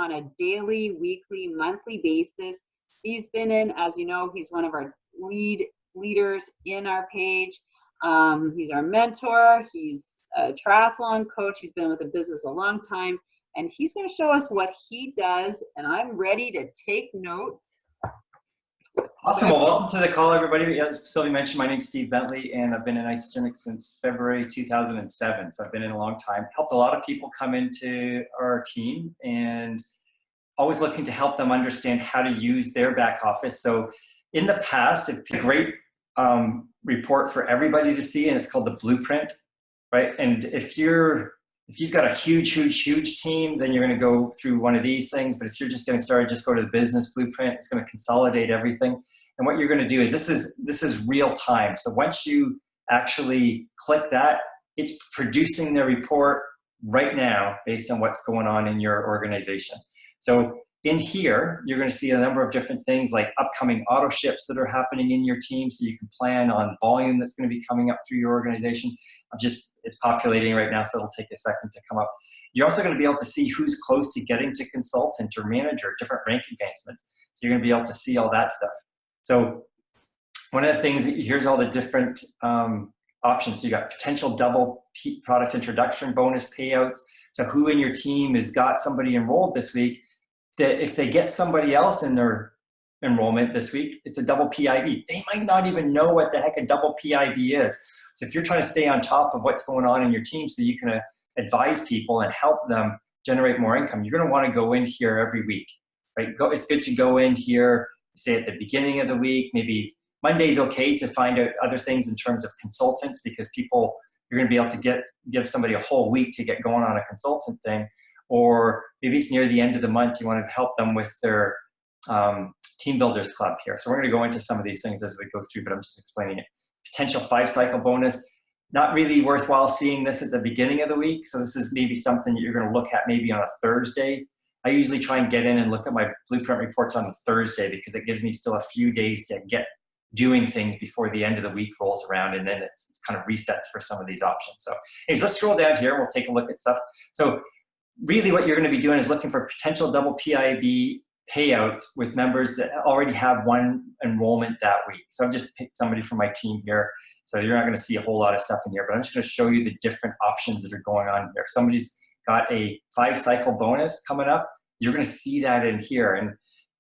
on a daily, weekly, monthly basis. Steve's been in, as you know, he's one of our leaders in our page. He's our mentor. He's a triathlon coach. He's been with the business a long time, and he's going to show us what he does. And I'm ready to take notes. Awesome. Well, welcome to the call, everybody. As Sylvie mentioned, my name's Steve Bentley, and I've been in Isagenix since February 2007. So I've been in a long time. Helped a lot of people come into our team, and always looking to help them understand how to use their back office. So in the past, it's a great report for everybody to see, and it's called the blueprint, right? And if you've got a huge team, then you're going to go through one of these things. But if you're just getting started, just go to the business blueprint. It's going to consolidate everything. And what you're going to do is this is real time. So once you actually click that, it's producing the report right now based on what's going on in your organization. So in here, you're going to see a number of different things like upcoming auto ships that are happening in your team, so you can plan on volume that's going to be coming up through your organization. It's populating right now, so it'll take a second to come up. You're also going to be able to see who's close to getting to consultant or manager, different rank advancements. So you're going to be able to see all that stuff. So one of the things, here's all the different options. So you got potential double product introduction bonus payouts. So who in your team has got somebody enrolled this week, that if they get somebody else in their enrollment this week, it's a double PIB. They might not even know what the heck a double PIB is. So if you're trying to stay on top of what's going on in your team so you can advise people and help them generate more income, you're going to want to go in here every week, right? It's good to go in here, say at the beginning of the week, maybe Monday's okay to find out other things in terms of consultants, because you're going to be able to give somebody a whole week to get going on a consultant thing. Or maybe it's near the end of the month, you want to help them with their team builders club here. So we're going to go into some of these things as we go through, but I'm just explaining it. Potential 5-cycle bonus, not really worthwhile seeing this at the beginning of the week. So this is maybe something that you're going to look at maybe on a Thursday. I usually try and get in and look at my blueprint reports on a Thursday, because it gives me still a few days to get doing things before the end of the week rolls around, and then it's kind of resets for some of these options. So anyways, let's scroll down here and we'll take a look at stuff. So really what you're going to be doing is looking for potential double PIB payouts with members that already have one enrollment that week. So I've just picked somebody from my team here. So you're not going to see a whole lot of stuff in here, but I'm just going to show you the different options that are going on here. If somebody's got a 5-cycle bonus coming up, you're going to see that in here. And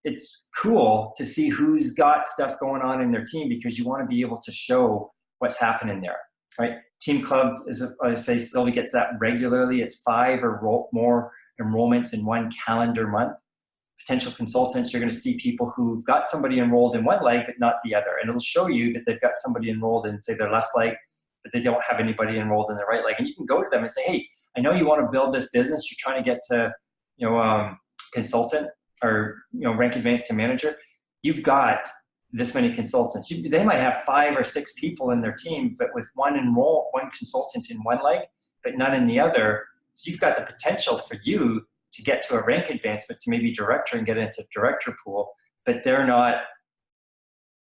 it's cool to see who's got stuff going on in their team, because you want to be able to show what's happening there, right? Team club, as I say, Sylvie gets that regularly. It's 5 or more enrollments in one calendar month. Potential consultants, you're going to see people who've got somebody enrolled in one leg but not the other. And it'll show you that they've got somebody enrolled in, say, their left leg, but they don't have anybody enrolled in their right leg. And you can go to them and say, hey, I know you want to build this business. You're trying to get to, consultant or, rank advanced to manager. You've got this many consultants. They might have 5 or 6 people in their team, but with one consultant in one leg, but none in the other. So you've got the potential for you to get to a rank advancement to maybe director and get into director pool, but they're not,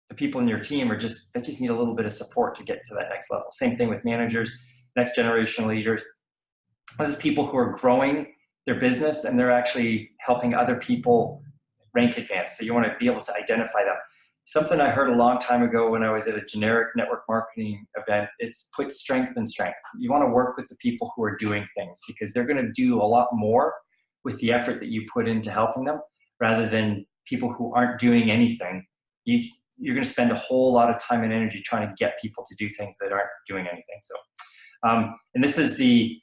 the people in your team they just need a little bit of support to get to that next level. Same thing with managers, next generation leaders. This is people who are growing their business and they're actually helping other people rank advance. So you want to be able to identify them. Something I heard a long time ago when I was at a generic network marketing event, it's put strength in strength. You want to work with the people who are doing things, because they're going to do a lot more with the effort that you put into helping them, rather than people who aren't doing anything. You're going to spend a whole lot of time and energy trying to get people to do things that aren't doing anything. So, and this is the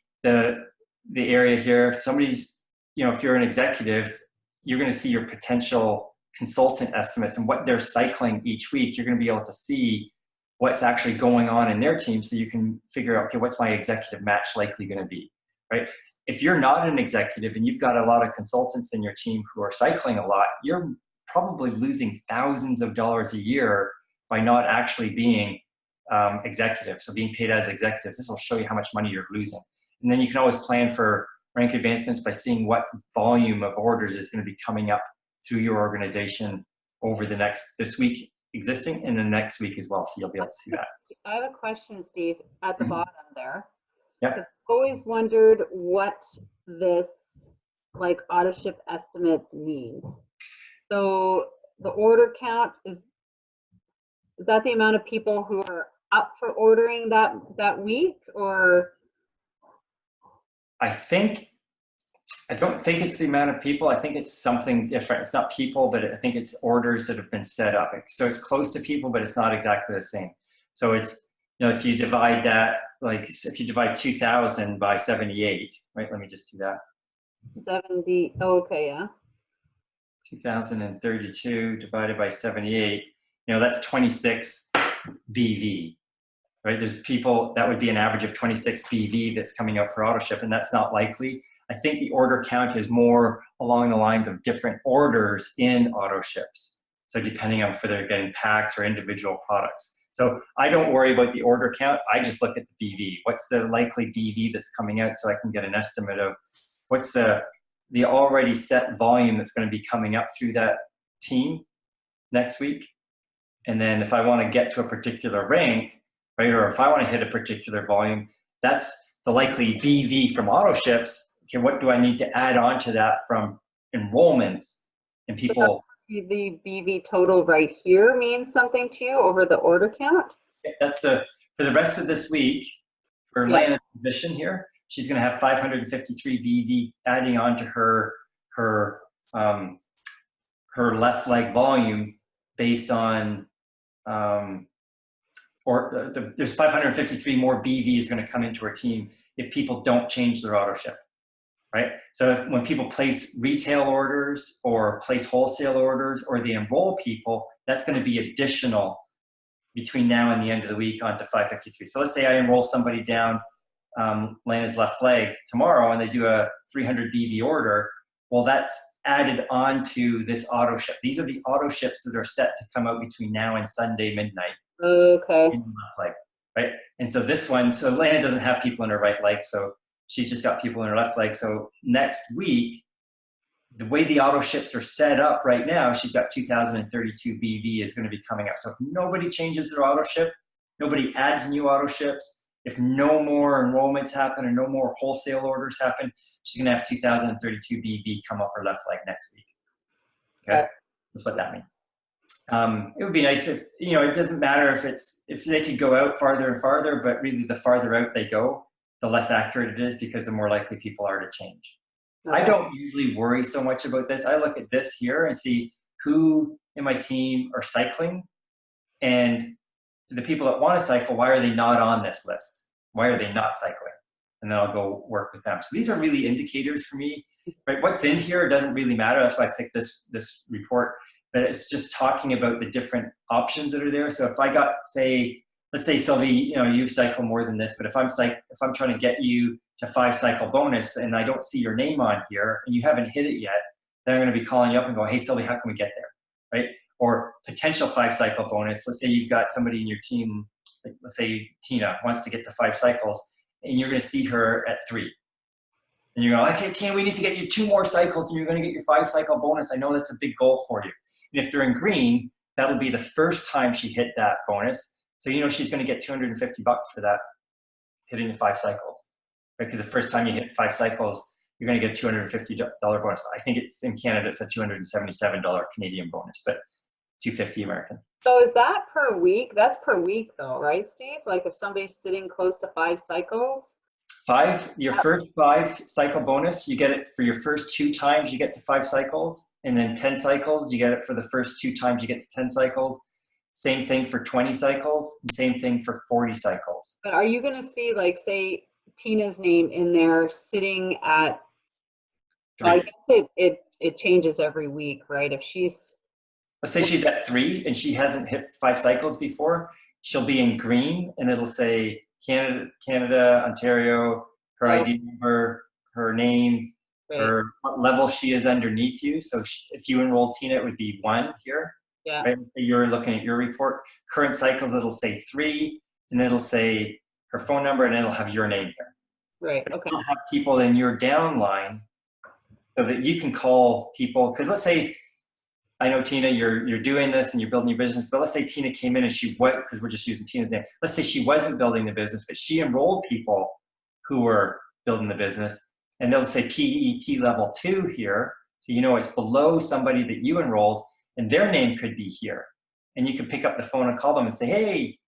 area here. If somebody's, if you're an executive, you're going to see your potential consultant estimates and what they're cycling each week. You're going to be able to see what's actually going on in their team, so you can figure out, okay, what's my executive match likely going to be, right? If you're not an executive and you've got a lot of consultants in your team who are cycling a lot, you're probably losing thousands of dollars a year by not actually being executive. So being paid as executives, this will show you how much money you're losing. And then you can always plan for rank advancements by seeing what volume of orders is going to be coming up through your organization over this week existing and the next week as well. So you'll be able to see that. I have a question, Steve, at the bottom there. Yep. Because I've always wondered what this like auto ship estimates means. So the order count is that the amount of people who are up for ordering that week, or? I don't think it's the amount of people. I think it's something different. It's not people, but I think it's orders that have been set up. So it's close to people, but it's not exactly the same. So it's, if you divide that, like if you divide 2,000 by 78, right? Let me just do that. 70, okay, yeah. 2,032 divided by 78, that's 26 BV, right? There's people, that would be an average of 26 BV that's coming out per auto ship, and that's not likely. I think the order count is more along the lines of different orders in auto ships. So depending on whether they're getting packs or individual products. So I don't worry about the order count. I just look at the BV. What's the likely BV that's coming out, so I can get an estimate of what's the already set volume that's going to be coming up through that team next week. And then if I want to get to a particular rank, right, or if I want to hit a particular volume, that's the likely BV from auto ships. Okay, what do I need to add on to that from enrollments and people? So the BV total right here means something to you over the order count? That's for the rest of this week, for Lana's position here, she's going to have 553 BV adding on to her left leg volume based on, there's 553 more BV is going to come into her team if people don't change their auto ship. Right? So when people place retail orders or place wholesale orders or they enroll people, that's going to be additional between now and the end of the week onto 553. So let's say I enroll somebody down Lana's left leg tomorrow and they do a 300 BV order. Well, that's added on to this auto ship. These are the auto ships that are set to come out between now and Sunday midnight. Okay. In the left leg, right? And so this one, so Lana doesn't have people in her right leg, so she's just got people in her left leg. So next week, the way the auto ships are set up right now, she's got 2,032 BV is going to be coming up. So if nobody changes their auto ship, nobody adds new auto ships, if no more enrollments happen or no more wholesale orders happen, she's going to have 2,032 BV come up her left leg next week. Okay, that's what that means. It would be nice if, it doesn't matter if they could go out farther and farther, but really the farther out they go, the less accurate it is because the more likely people are to change. Okay. I don't usually worry so much about this. I look at this here and see who in my team are cycling, and the people that want to cycle, why are they not on this list? Why are they not cycling? And then I'll go work with them. So these are really indicators for me, right? What's in here doesn't really matter. That's why I picked this report, but it's just talking about the different options that are there. So if I got, let's say, Sylvie, you cycle more than this, but if I'm trying to get you to 5 cycle bonus and I don't see your name on here and you haven't hit it yet, then I'm going to be calling you up and go, hey, Sylvie, how can we get there, right? Or potential 5 cycle bonus. Let's say you've got somebody in your team, like, let's say Tina wants to get to 5 cycles and you're going to see her at 3. And you're going, okay, Tina, we need to get you 2 more cycles and you're going to get your 5 cycle bonus. I know that's a big goal for you. And if they're in green, that'll be the first time she hit that bonus. So she's going to get $250 for that, hitting the 5 cycles. Right? Because the first time you hit 5 cycles, you're going to get $250 bonus. I think it's in Canada, it's a $277 Canadian bonus, but $250 American. So is that per week? That's per week though, right, Steve? Like if somebody's sitting close to 5 cycles? Your first 5 cycle bonus, you get it for your first 2 times you get to 5 cycles, and then 10 cycles, you get it for the first 2 times you get to 10 cycles. Same thing for 20 cycles, and same thing for 40 cycles. But are you going to see, like, say, Tina's name in there sitting at, I guess it changes every week, right? If she's, let's say she's at 3 and she hasn't hit 5 cycles before, she'll be in green and it'll say Canada, Ontario, her ID number, her name, or what level she is underneath you. So if you enroll Tina, it would be 1 here. Yeah. Right? You're looking at your report. Current cycles, it'll say 3, and it'll say her phone number, and it'll have your name here. Right. But okay. You'll have people in your downline so that you can call people. Because let's say, I know Tina, you're doing this and you're building your business, but let's say Tina came in and she went, because we're just using Tina's name. Let's say she wasn't building the business, but she enrolled people who were building the business. and they'll say PET level 2 here. So you know it's below somebody that you enrolled, and their name could be here. And you could pick up the phone and call them and say, hey,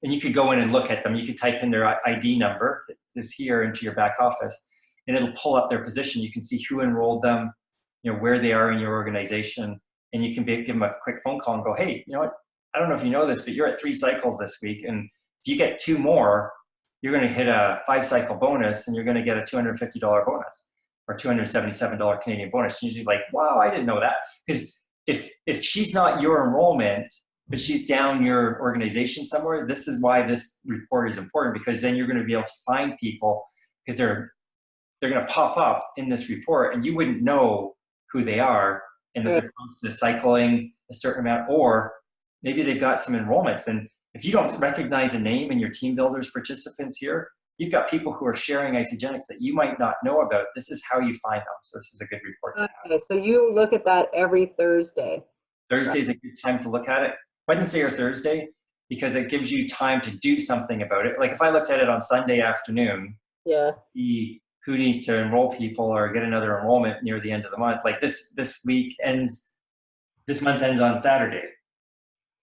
and you could go in and look at them. You could type in their ID number that is here into your back office, and it'll pull up their position. You can see who enrolled them, you know, where they are in your organization, and you can give them a quick phone call and go, hey, you know what, I don't know if you know this, but you're at 3 cycles this week, and if you get 2 more, you're going to hit a 5-cycle bonus, and you're going to get a $250 bonus or $277 Canadian bonus. And you're like, wow, I didn't know that. Because if she's not your enrollment, but she's down your organization somewhere, this is why this report is important, because then you're going to be able to find people, because they're going to pop up in this report and you wouldn't know who they are, and that they're close to cycling a certain amount, or maybe they've got some enrollments. And if you don't recognize a name in your team builders participants here, you've got people who are sharing Isagenix that you might not know about. This is how you find them. So this is a good report to have. Okay, so you look at that every Thursday. Thursday is a good time to look at it. Wednesday or Thursday, because it gives you time to do something about it. Like if I looked at it on Sunday afternoon, see who needs to enroll people or get another enrollment near the end of the month. Like this month ends on Saturday,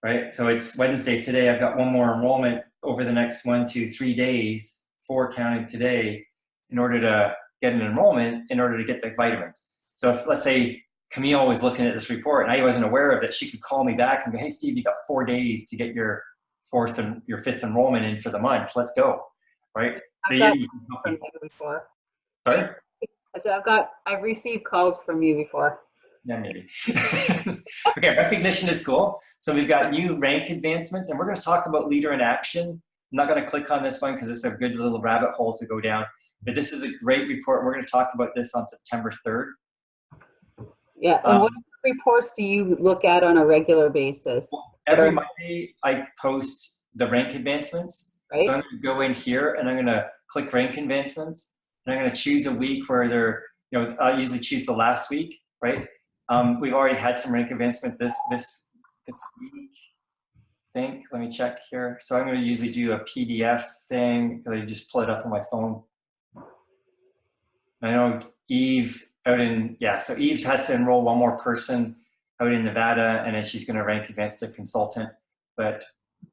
right? So it's Wednesday today. I've got 1 more enrollment over the next 1, 2, 3 days, 4 counting today, in order to get an enrollment, in order to get the vitamins. So if, let's say, Camille was looking at this report and I wasn't aware of it, she could call me back and go, hey, Steve, you got 4 days to get your 5th enrollment in for the month. Let's go, right? So you can help from you before. Sorry? I said, I've received calls from you before. Yeah, maybe. Okay, recognition is cool. So we've got new rank advancements, and we're going to talk about leader in action. I'm not going to click on this one because it's a good little rabbit hole to go down, but this is a great report. We're going to talk about this on September 3rd. Yeah, and what reports do you look at on a regular basis? Every Monday, I post the rank advancements. Right. So I'm going to go in here and I'm going to click rank advancements, and I'm going to choose a week where they're, you know, I usually choose the last week, right? We've already had some rank advancement this week, I think. Let me check here. So I'm going to usually do a PDF thing because I just pull it up on my phone. I know Eve so Eve has to enroll 1 more person out in Nevada, and then she's going to rank advance to consultant. But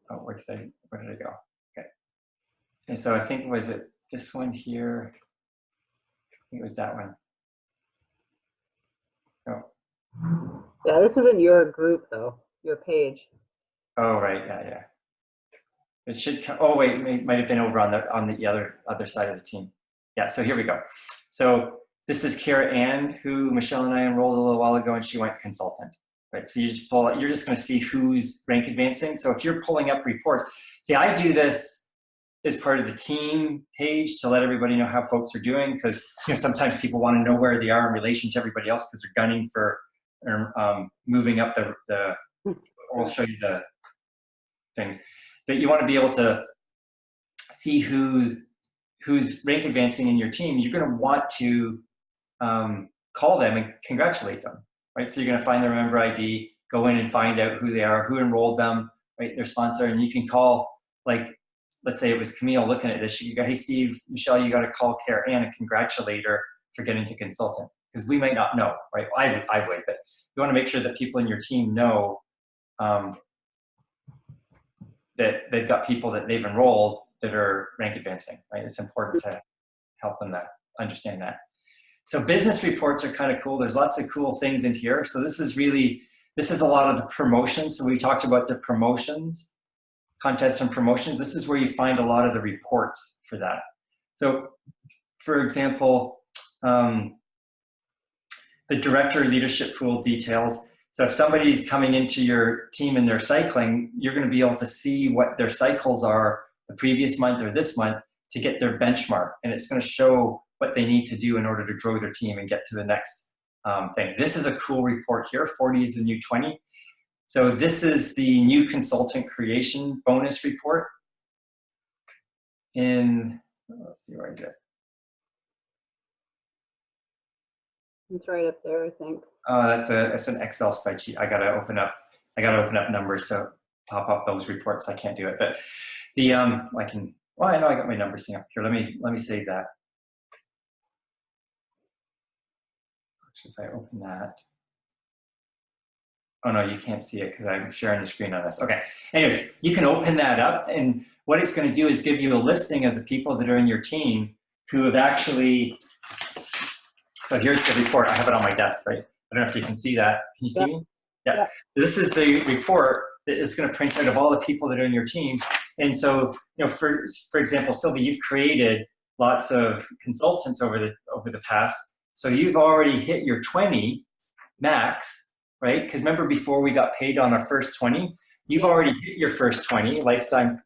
where did I go? Okay. And so I think, was it this one here? I think it was that one. Oh. Yeah, this isn't your group though, your page. Oh, right. Yeah. It should come. Oh, wait, it might have been over on the other side of the team. Yeah. So here we go. So this is Kara Ann, who Michelle and I enrolled a little while ago, and she went consultant. Right. So you just pull out. You're just going to see who's rank advancing. So if you're pulling up reports, see, I do this as part of the team page to let everybody know how folks are doing, because sometimes people want to know where they are in relation to everybody else because they're gunning for moving up the. We'll show you the things, but you want to be able to see who's rank advancing in your team. You're going to want to call them and congratulate them, right? So you're going to find their member ID, go in and find out who they are, who enrolled them, right? Their sponsor, and you can call, like, let's say it was Camille looking at this. You go, hey, Steve, Michelle, you got to call Kara Ann and congratulate her for getting to consultant, because we might not know, right? I would, but you want to make sure that people in your team know that they've got people that they've enrolled that are rank advancing, right? It's important to help them understand that. So business reports are kind of cool. There's lots of cool things in here. So this is a lot of the promotions. So we talked about the promotions, contests and promotions. This is where you find a lot of the reports for that. So for example, the director leadership pool details. So if somebody's coming into your team and they're cycling, you're going to be able to see what their cycles are the previous month or this month to get their benchmark. And it's going to show what they need to do in order to grow their team and get to the next thing. This is a cool report here. 40 is the new 20. So this is the new consultant creation bonus report. Let's see where I get. It's right up there, I think. That's an Excel spreadsheet. I gotta open up numbers to pop up those reports. I can't do it, but I know I got my numbers thing up here. Let me save that. If I open that. Oh no, you can't see it because I'm sharing the screen on this. Okay. Anyways, you can open that up, and what it's going to do is give you a listing of the people that are in your team who have actually. So here's the report. I have it on my desk, right? I don't know if you can see that. Can you see me? Yeah. Yeah. This is the report that is going to print out of all the people that are in your team. And so, for example, Sylvie, you've created lots of consultants over the past. So you've already hit your 20 max, right? Because remember before we got paid on our first 20, you've already hit your first 20 lifetime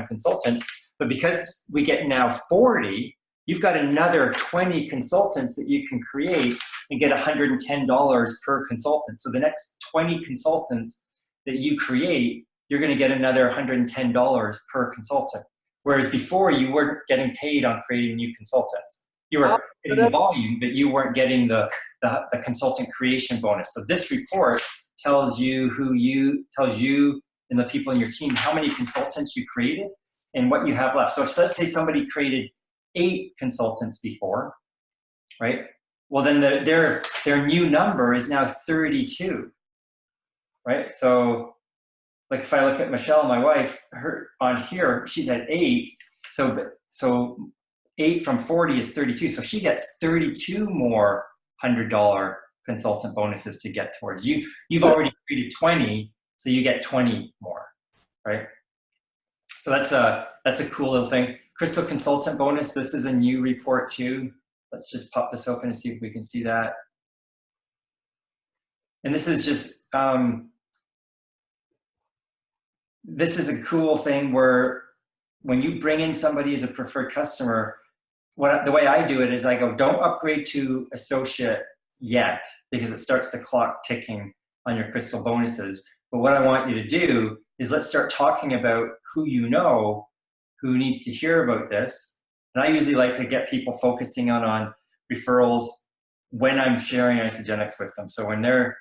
consultants. But because we get now 40, you've got another 20 consultants that you can create and get $110 per consultant. So the next 20 consultants that you create, you're going to get another $110 per consultant. Whereas before you weren't getting paid on creating new consultants. You were getting the volume, but you weren't getting the consultant creation bonus. So this report tells you and the people in your team how many consultants you created and what you have left. So if, let's say somebody created 8 consultants before, right? Well, then their new number is now 32, right? So like if I look at Michelle, my wife, her on here, she's at 8. So 8 from 40 is 32. So she gets 32 more $100 consultant bonuses to get towards you. You've already created 20, so you get 20 more, right? So that's a cool little thing. Crystal consultant bonus. This is a new report too. Let's just pop this open and see if we can see that. And this is just, this is a cool thing where when you bring in somebody as a preferred customer, the way I do it is I go, don't upgrade to associate yet because it starts the clock ticking on your crystal bonuses. But what I want you to do is let's start talking about who you know who needs to hear about this. And I usually like to get people focusing on referrals when I'm sharing Isagenix with them. So when they're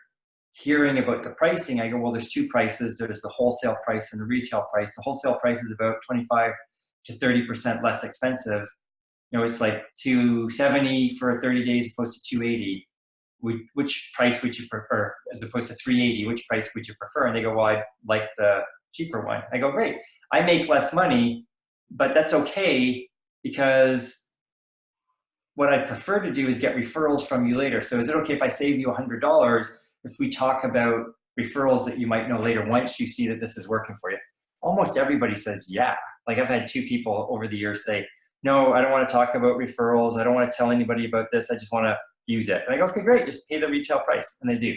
hearing about the pricing, I go, well, there's 2 prices. There's the wholesale price and the retail price. The wholesale price is about 25 to 30% less expensive. It's like $270 for 30 days opposed to $280. Which price would you prefer? As opposed to $380, which price would you prefer? And they go, well, I like the cheaper one. I go, great. I make less money, but that's okay because what I prefer to do is get referrals from you later. So is it okay if I save you $100 if we talk about referrals that you might know later once you see that this is working for you? Almost everybody says, yeah. Like I've had 2 people over the years say, no, I don't want to talk about referrals. I don't want to tell anybody about this. I just want to use it. And I go, okay, great. Just pay the retail price. And they do.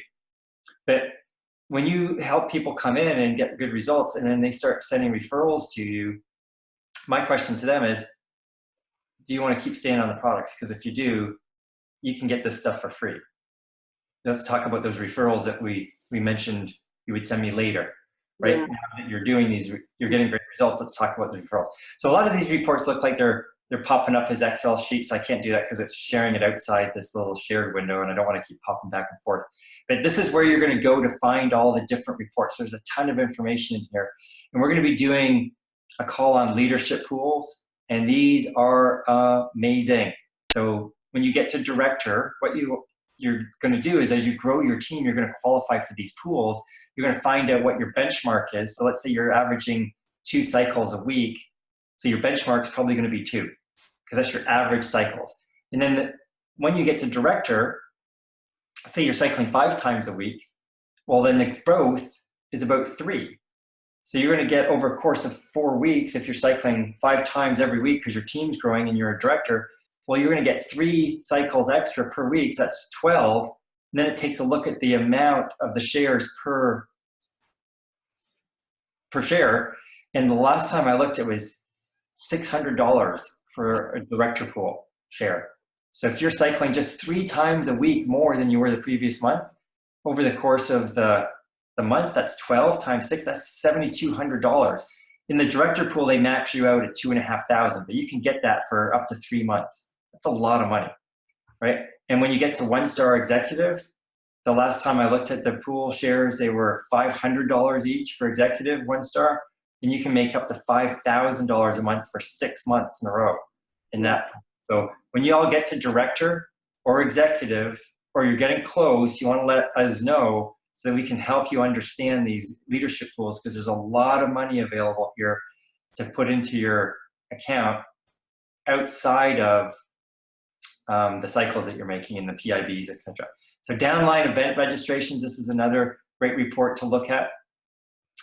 But when you help people come in and get good results and then they start sending referrals to you, my question to them is, do you want to keep staying on the products? Because if you do, you can get this stuff for free. Let's talk about those referrals that we mentioned you would send me later, right? Yeah. Now that you're doing these, you're getting great results. Let's talk about the referrals. So a lot of these reports look like they're popping up as Excel sheets. I can't do that because it's sharing it outside this little shared window and I don't want to keep popping back and forth. But this is where you're going to go to find all the different reports. There's a ton of information in here. And we're going to be doing a call on leadership pools. And these are amazing. So when you get to director, what you're going to do is as you grow your team, you're going to qualify for these pools. You're going to find out what your benchmark is. So let's say you're averaging 2 cycles a week. So your benchmark is probably going to be 2 because that's your average cycles. And then when you get to director, say you're cycling 5 times a week, well, then the growth is about 3. So you're going to get over a course of 4 weeks, if you're cycling 5 times every week because your team's growing and you're a director, well, you're going to get 3 cycles extra per week. So that's 12. And then it takes a look at the amount of the shares per share. And the last time I looked, it was $600 for a director pool share. So if you're cycling just 3 times a week more than you were the previous month, over the course of the month, that's 12 times 6, that's $7,200. In the director pool, they max you out at $2,500, but you can get that for up to 3 months. That's a lot of money, right? And when you get to 1-star executive, the last time I looked at the pool shares, they were $500 each for executive 1-star, and you can make up to $5,000 a month for 6 months in a row in that. So when you all get to director or executive or you're getting close, you want to let us know so that we can help you understand these leadership tools, because there's a lot of money available here to put into your account outside of the cycles that you're making in the PIBs, etc. So downline event registrations, this is another great report to look at.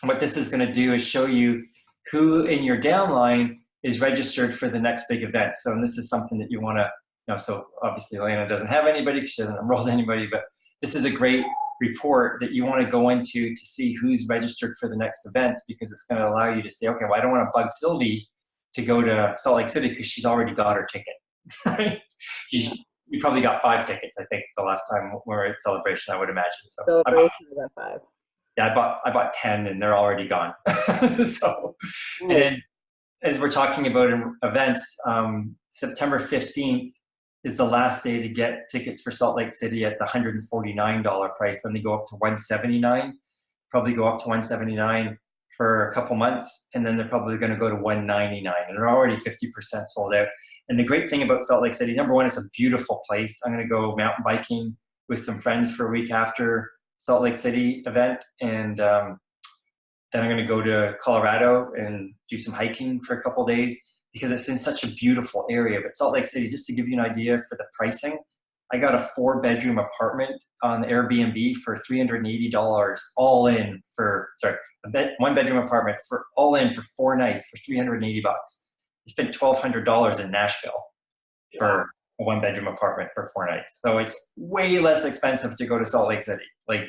What this is going to do is show you who in your downline is registered for the next big event. So, and this is something that you want to, so obviously Elena doesn't have anybody because she hasn't enrolled anybody, but this is a great report that you want to go into to see who's registered for the next events, because it's going to allow you to say, okay, well, I don't want to bug Sylvie to go to Salt Lake City because she's already got her ticket, right? You probably got 5 tickets, I think, the last time we were at Celebration, I would imagine. So Celebration, I got 5. Yeah, I bought 10 and they're already gone. So, and then as we're talking about events, September 15th is the last day to get tickets for Salt Lake City at the $149 price. Then they go up to $179, probably go up to $179 for a couple months, and then they're probably going to go to $199, and they're already 50% sold out. And the great thing about Salt Lake City, number one, it's a beautiful place. I'm going to go mountain biking with some friends for a week after Salt Lake City event, and then I'm going to go to Colorado and do some hiking for a couple days, because it's in such a beautiful area. But Salt Lake City, just to give you an idea for the pricing, I got a 4-bedroom apartment on Airbnb for $380 all in for, sorry, a 1-bedroom apartment for all in for 4 nights for $380. I spent $1,200 in Nashville for a 1-bedroom apartment for 4 nights. So it's way less expensive to go to Salt Lake City. Like,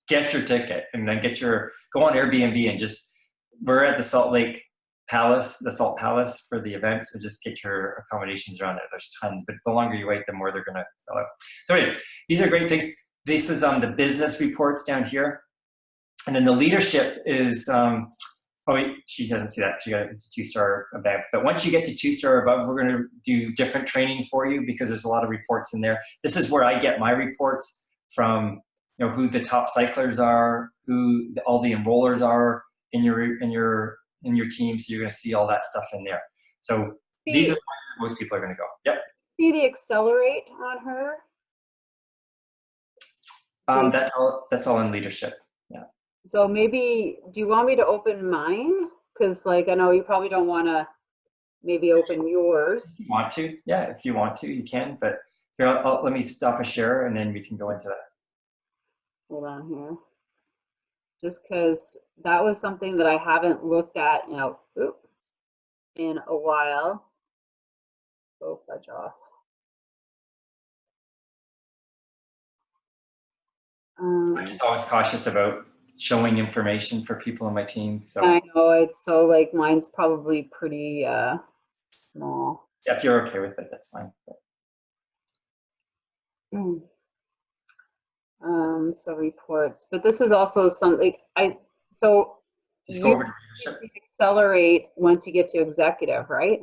get your ticket and then go on Airbnb and we're at the Salt Lake Palace, the Salt Palace for the event. So just get your accommodations around there. There's tons, but the longer you wait, the more they're going to sell out. So anyways, these are great things. This is the business reports down here. And then the leadership is, oh wait, she doesn't see that. She got a 2-star event. But once you get to 2-star above, we're going to do different training for you, because there's a lot of reports in there. This is where I get my reports from, who the top cyclers are, who all the enrollers are in your team. So you're going to see all that stuff in there. So these are the ones that most people are going to go. Yep. See the accelerate on her? That's all in leadership. Yeah. So maybe, do you want me to open mine? Because I know you probably don't want to maybe open yours. If you want to, yeah, if you want to, you can. But here, let me stop a share and then we can go into that. Hold on here. Just because that was something that I haven't looked at, in a while. Go fudge off. I'm just always cautious about showing information for people on my team. So I know it's so mine's probably pretty small. Yeah, if you're okay with it, that's fine. So reports, but this is also something Just go over to leadership. Accelerate once you get to executive, right?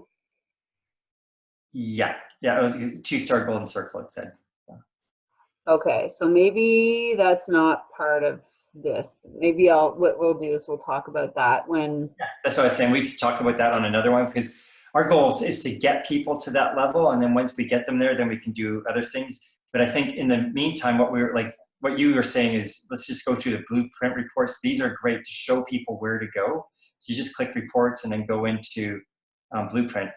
Yeah, it was 2-star golden circle, it said. Yeah. Okay, so maybe that's not part of this. Maybe what we'll do is we'll talk about that when. Yeah, that's what I was saying. We could talk about that on another one, because our goal is to get people to that level, and then once we get them there, then we can do other things. But I think in the meantime, what you were saying is, let's just go through the blueprint reports. These are great to show people where to go. So you just click reports and then go into blueprint.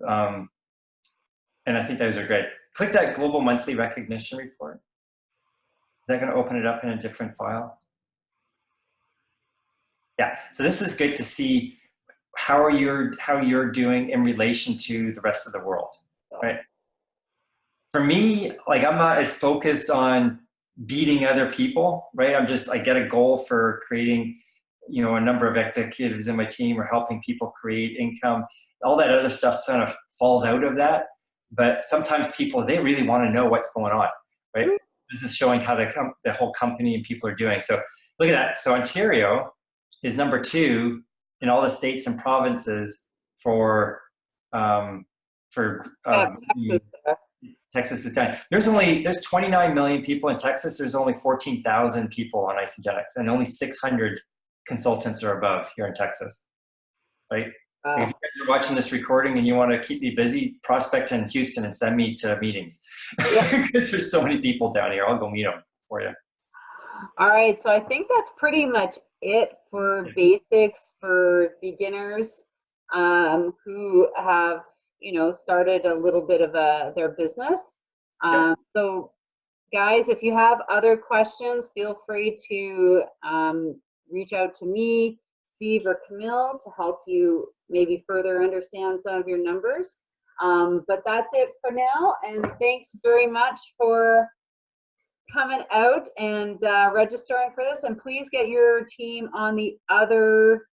And I think those are great. Click that global monthly recognition report. Is that going to open it up in a different file? Yeah, so this is good to see how you're doing in relation to the rest of the world, right? For me, I'm not as focused on beating other people, right? I get a goal for creating, a number of executives in my team, or helping people create income. All that other stuff kind of falls out of that. But sometimes people, they really want to know what's going on, right? This is showing how the whole company and people are doing. So look at that. So Ontario is number 2 in all the states and provinces for Texas is 10. There's 29 million people in Texas. There's only 14,000 people on Isagenix, and only 600 consultants are above here in Texas, right? If you guys are watching this recording and you want to keep me busy, prospect in Houston and send me to meetings. Because there's so many people down here. I'll go meet them for you. All right, so I think that's pretty much it for basics for beginners who have, you know, started a little bit of their business. So guys, if you have other questions, feel free to reach out to me, Steve, or Camille to help you maybe further understand some of your numbers. But that's it for now, and thanks very much for coming out and registering for this. And please get your team on the other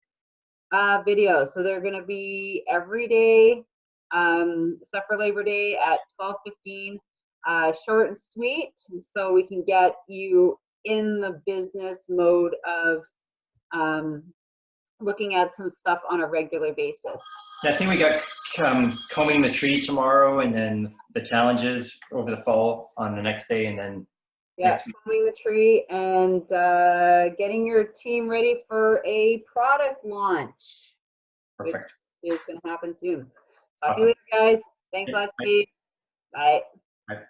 videos. So they're going to be every day, except for Labor Day at 12:15. Short and sweet, so we can get you in the business mode of looking at some stuff on a regular basis. Yeah, I think we got combing the tree tomorrow, and then the challenges over the fall on the next day, and then combing the tree and getting your team ready for a product launch. Perfect. Which is going to happen soon. Talk to you later, guys. Thanks a lot, Steve. Bye. Bye.